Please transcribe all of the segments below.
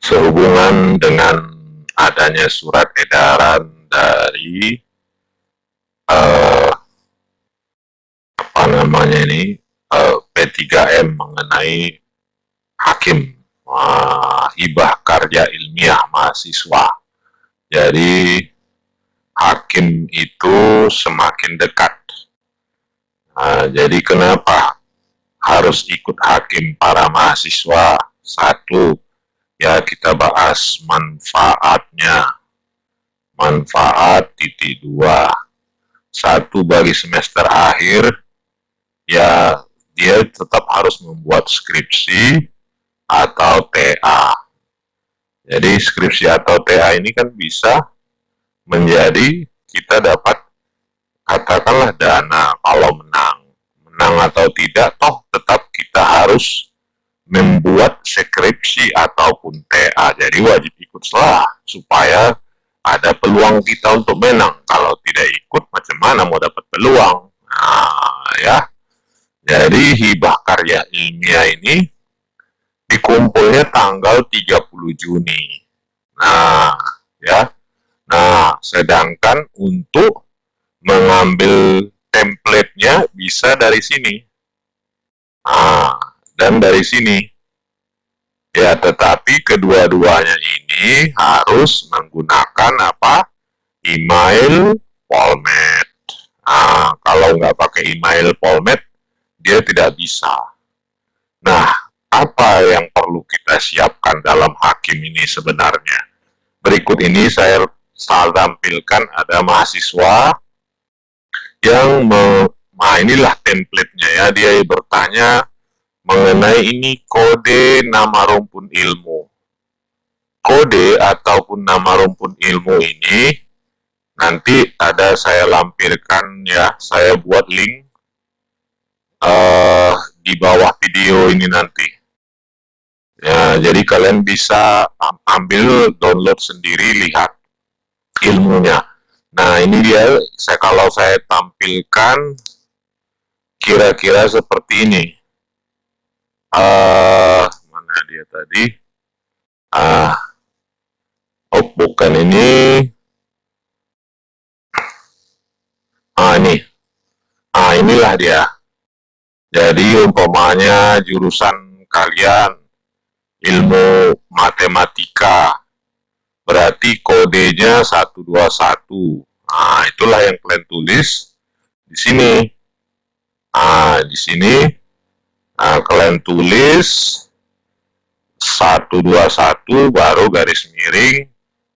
sehubungan dengan adanya surat edaran dari eh, apa namanya ini P3M mengenai hakim hibah karya ilmiah mahasiswa. Jadi hakim itu semakin dekat. Jadi kenapa harus ikut hakim para mahasiswa? Satu, ya kita bahas manfaatnya. Manfaat titik dua. Satu, bagi semester akhir, ya dia tetap harus membuat skripsi atau TA. Jadi skripsi atau TA ini kan bisa menjadi kita dapat katakanlah dana kalau menang atau tidak, toh tetap kita harus membuat skripsi ataupun TA. Jadi wajib ikut supaya ada peluang kita untuk menang. Kalau tidak ikut, macam mana mau dapat peluang? Ya. Jadi hibah karya ilmiah ini dikumpulnya tanggal 30 Juni. Ya. Sedangkan untuk mengambil template-nya bisa dari sini. Dan dari sini. Ya, tetapi kedua-duanya ini harus menggunakan apa? Email format. Kalau nggak pakai email format, dia tidak bisa. Nah, apa yang perlu kita siapkan dalam hakim ini sebenarnya? Berikut ini saya tampilkan ada mahasiswa yang inilah template-nya ya, dia bertanya mengenai ini kode nama rumpun ilmu. Kode ataupun nama rumpun ilmu ini nanti ada saya lampirkan ya, saya buat link di bawah video ini nanti. Ya, jadi kalian bisa ambil download sendiri, lihat ilmunya. Nah, ini dia kalau saya tampilkan kira-kira seperti ini. Mana dia tadi? Bukan ini. Ini. Inilah dia. Jadi umpamanya jurusan kalian ilmu matematika, berarti kodenya 121. Itulah yang kalian tulis di sini. Di sini kalian tulis 121 baru garis miring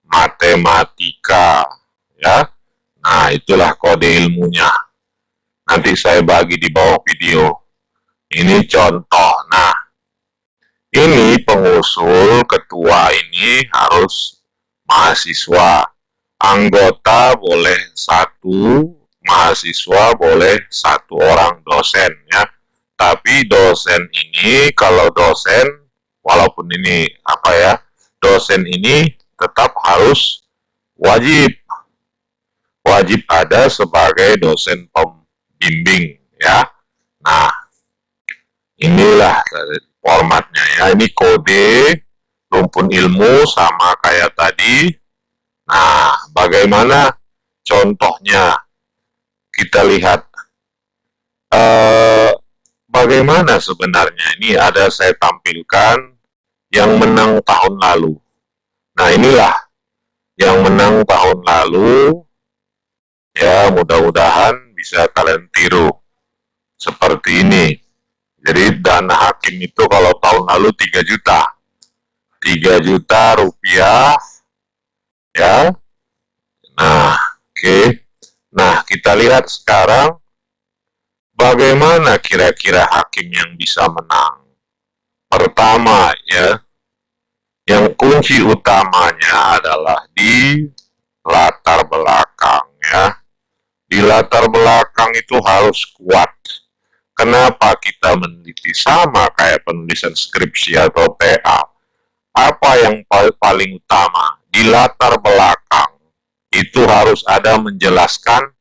matematika, ya. Itulah kode ilmunya. Nanti saya bagi di bawah video. Ini contoh. Nah, ini pengusul, ketua ini harus mahasiswa. Anggota boleh 1, mahasiswa boleh 1 orang dosen ya. Tapi dosen ini, kalau dosen, walaupun ini dosen ini tetap harus wajib ada sebagai dosen pembimbing ya. Nah, inilah formatnya ya. Ini kode rumpun ilmu sama kayak tadi. Nah, bagaimana contohnya? Kita lihat bagaimana sebenarnya. Ini ada saya tampilkan yang menang tahun lalu. Nah, inilah yang menang tahun lalu. Ya, mudah-mudahan bisa kalian tiru seperti ini. Jadi dana hakim itu kalau tahun lalu 3 juta. 3 juta rupiah ya. Nah, oke. Nah, kita lihat sekarang bagaimana kira-kira hakim yang bisa menang. Pertama ya, yang kunci utamanya adalah di latar belakang ya. Di latar belakang itu harus kuat. Kenapa kita meneliti sama kayak penulisan skripsi atau TA? Apa yang paling utama? Di latar belakang itu harus ada menjelaskan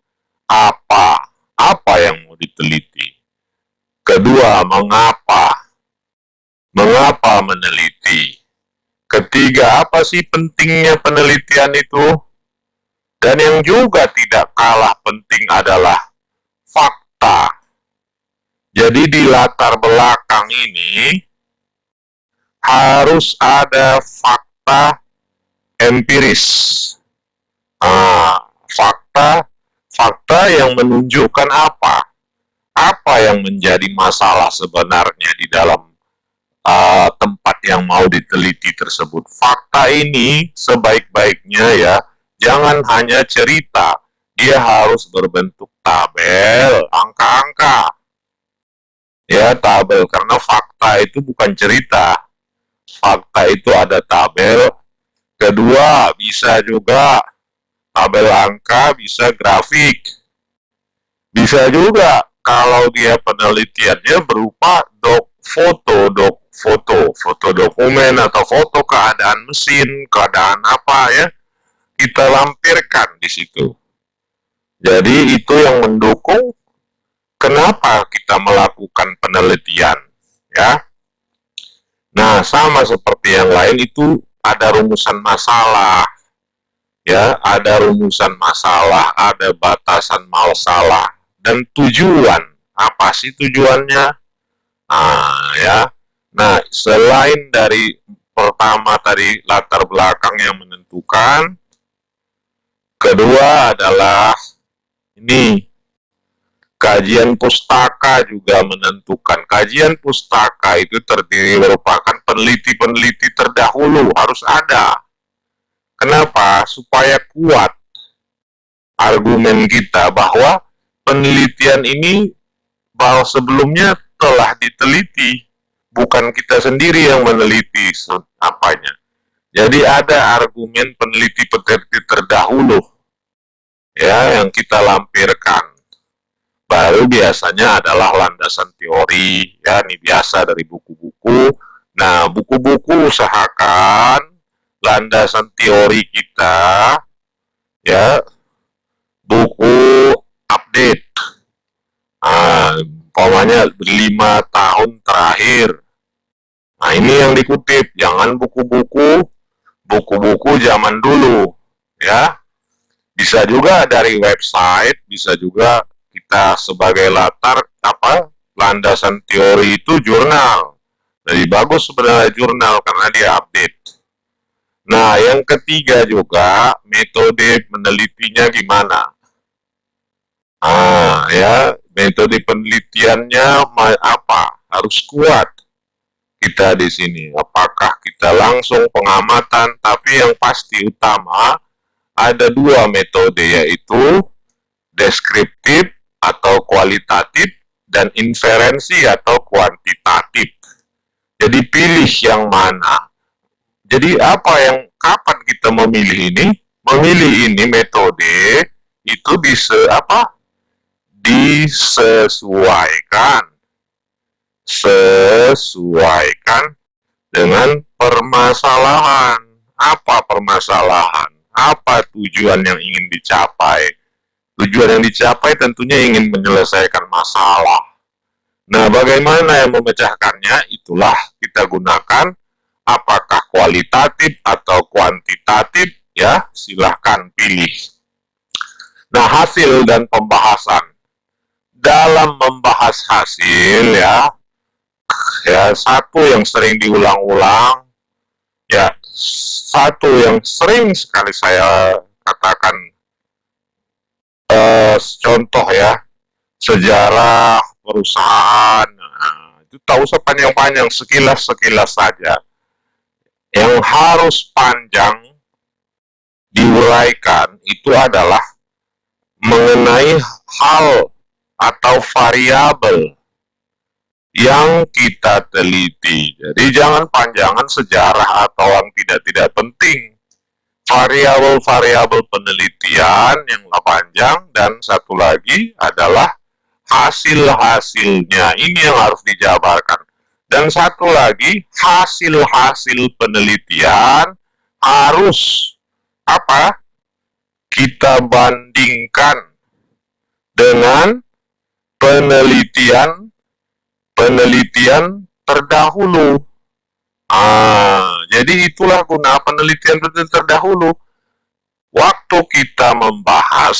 apa yang mau diteliti. Kedua, mengapa meneliti. Ketiga, apa sih pentingnya penelitian itu? Dan yang juga tidak kalah penting adalah fakta. Jadi di latar belakang ini harus ada fakta empiris. Fakta yang menunjukkan apa yang menjadi masalah sebenarnya di dalam tempat yang mau diteliti tersebut. Fakta ini sebaik-baiknya ya, jangan hanya cerita, dia harus berbentuk tabel, angka-angka. Ya, tabel, karena fakta itu bukan cerita. Fakta itu ada tabel. Kedua, bisa juga tabel angka, bisa grafik. Bisa juga kalau dia penelitiannya berupa foto dokumen atau foto keadaan mesin, keadaan apa ya, kita lampirkan di situ. Jadi itu yang mendukung kenapa kita melakukan penelitian, ya. Nah, sama seperti yang lain itu ada rumusan masalah, ya, ada rumusan masalah, ada batasan masalah, dan tujuan. Apa sih tujuannya? Ya. Nah, selain dari pertama tadi latar belakang yang menentukan, kedua adalah ini, kajian pustaka juga menentukan. Kajian pustaka itu terdiri merupakan peneliti-peneliti terdahulu, harus ada. Kenapa? Supaya kuat argumen kita bahwa penelitian ini bahwa sebelumnya telah diteliti, bukan kita sendiri yang meneliti apanya. Jadi ada argumen peneliti-peneliti terdahulu ya yang kita lampirkan. Baru biasanya adalah landasan teori, ya ini biasa dari buku-buku. Nah, buku-buku usahakan landasan teori kita, ya, buku update. Umpamanya 5 tahun terakhir. Nah, ini yang dikutip, jangan buku-buku zaman dulu, ya. Bisa juga dari website, bisa juga kita sebagai latar landasan teori itu jurnal. Jadi bagus sebenarnya jurnal karena dia update. Nah, yang ketiga juga metode menelitinya gimana? Ya, metode penelitiannya apa? Harus kuat kita di sini. Apakah kita langsung pengamatan? Tapi yang pasti utama ada 2 metode, yaitu deskriptif atau kualitatif dan inferensi atau kuantitatif. Jadi pilih yang mana. Jadi kapan kita memilih ini? Memilih ini metode itu disesuaikan dengan permasalahan. Apa permasalahan? Apa tujuan yang ingin dicapai? Tujuan yang dicapai tentunya ingin menyelesaikan masalah. Nah, bagaimana yang memecahkannya? Itulah kita gunakan. Apakah kualitatif atau kuantitatif? Ya, silahkan pilih. Nah, hasil dan pembahasan. Dalam membahas hasil, ya satu yang sering diulang-ulang, ya satu yang sering sekali saya katakan, contoh ya, sejarah perusahaan. Nah, itu tak usah panjang-panjang, sekilas saja. Yang harus panjang diuraikan itu adalah mengenai hal atau variabel yang kita teliti. Jadi jangan panjangan sejarah atau yang tidak penting. Variabel-variabel penelitian yang panjang, dan satu lagi adalah hasil-hasilnya. Ini yang harus dijabarkan. Dan satu lagi, hasil-hasil penelitian harus kita bandingkan dengan penelitian terdahulu. jadi itulah guna penelitian terdahulu. Waktu kita membahas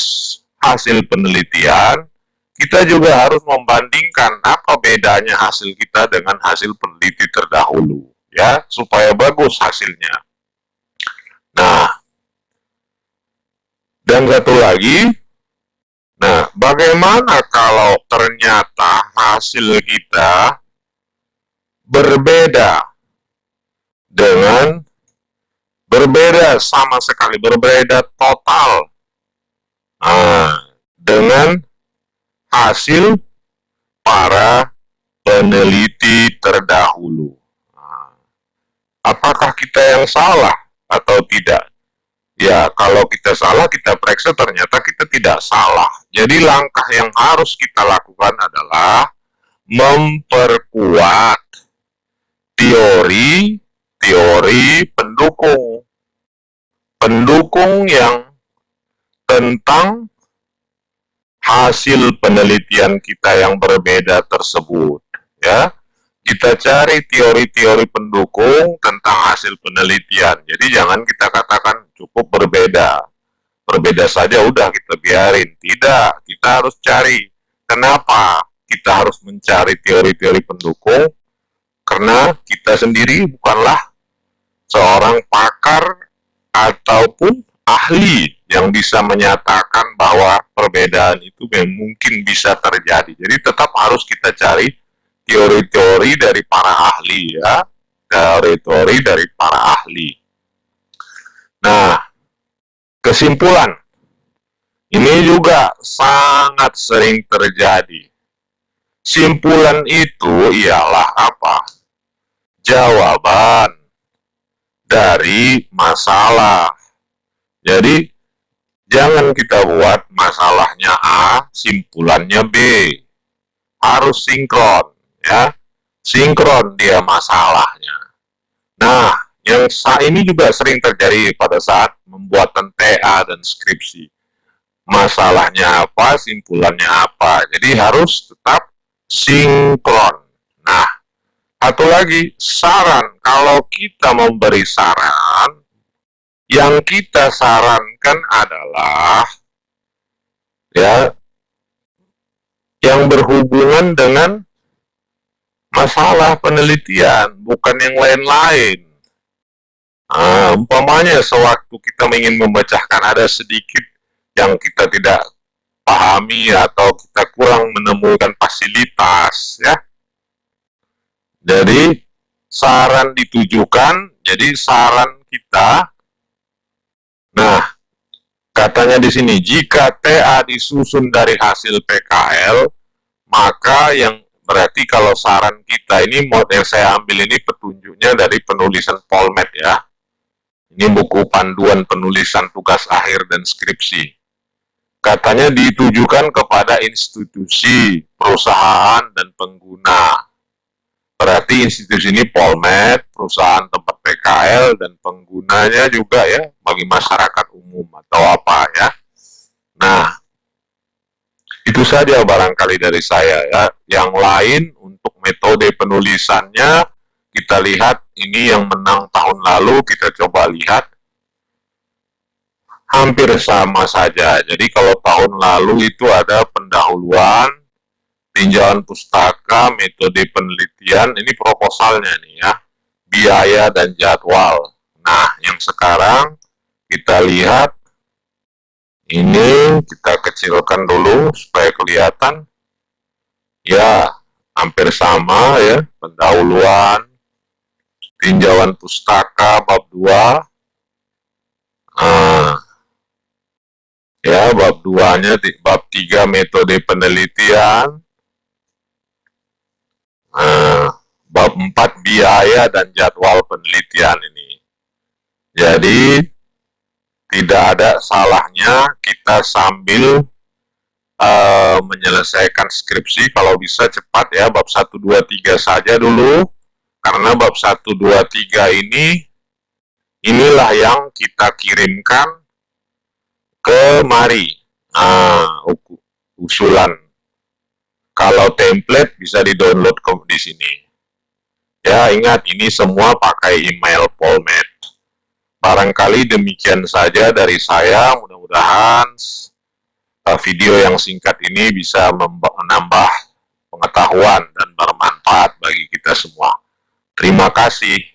hasil penelitian, kita juga harus membandingkan apa bedanya hasil kita dengan hasil peneliti terdahulu, ya, supaya bagus hasilnya. Nah, dan satu lagi, nah, bagaimana kalau ternyata hasil kita berbeda sama sekali, berbeda total dengan hasil para peneliti terdahulu. Apakah kita yang salah atau tidak? Ya, kalau kita salah, kita periksa ternyata kita tidak salah. Jadi langkah yang harus kita lakukan adalah memperkuat teori pendukung yang tentang hasil penelitian kita yang berbeda tersebut, ya. Kita cari teori-teori pendukung tentang hasil penelitian. Jadi jangan kita katakan cukup berbeda saja udah kita biarin. Tidak, kita harus cari. Kenapa kita harus mencari teori-teori pendukung? Karena kita sendiri bukanlah seorang pakar ataupun ahli yang bisa menyatakan bahwa perbedaan itu mungkin bisa terjadi. Jadi tetap harus kita cari teori-teori dari para ahli, ya, teori-teori dari para ahli. Nah, kesimpulan, ini juga sangat sering terjadi. Simpulan itu ialah apa? Jawaban dari masalah. Jadi, jangan kita buat masalahnya A, simpulannya B. Harus sinkron, ya. Sinkron dia masalahnya. Nah, yang ini juga sering terjadi pada saat pembuatan TA dan skripsi. Masalahnya apa, simpulannya apa. Jadi harus tetap sinkron. Nah, satu lagi, saran. Kalau kita memberi saran, yang kita sarankan adalah, ya, yang berhubungan dengan masalah penelitian, bukan yang lain-lain. Umpamanya sewaktu kita ingin memecahkan ada sedikit yang kita tidak pahami atau kita kurang menemukan fasilitas, ya. Jadi saran ditujukan, jadi saran kita. Nah, katanya di sini, jika TA disusun dari hasil PKL, maka yang berarti kalau saran kita ini, model saya ambil ini petunjuknya dari penulisan Polmed, ya. Ini buku panduan penulisan tugas akhir dan skripsi. Katanya ditujukan kepada institusi, perusahaan, dan pengguna. Berarti institusi ini Polmed, perusahaan tempat PKL, dan penggunanya juga, ya, bagi masyarakat umum atau apa, ya. Nah, itu saja barangkali dari saya, ya. Yang lain untuk metode penulisannya, kita lihat ini yang menang tahun lalu, kita coba lihat. Hampir sama saja. Jadi kalau tahun lalu itu ada pendahuluan, tinjauan pustaka, metode penelitian, ini proposalnya nih, ya. Biaya dan jadwal. Nah, yang sekarang kita lihat, ini kita kecilkan dulu supaya kelihatan. Ya, hampir sama, ya. Pendahuluan, tinjauan pustaka bab 2. Ya, bab 2-nya, bab 3 metode penelitian. Bab 4 biaya dan jadwal penelitian ini. Jadi tidak ada salahnya kita sambil menyelesaikan skripsi, kalau bisa cepat, ya, bab 1, 2, 3 saja dulu. Karena bab 1, 2, 3 inilah yang kita kirimkan kemari. Usulan. Kalau template bisa di-download di sini. Ya, ingat ini semua pakai email Polmed. Barangkali demikian saja dari saya. Mudah-mudahan video yang singkat ini bisa menambah pengetahuan dan bermanfaat bagi kita semua. Terima kasih.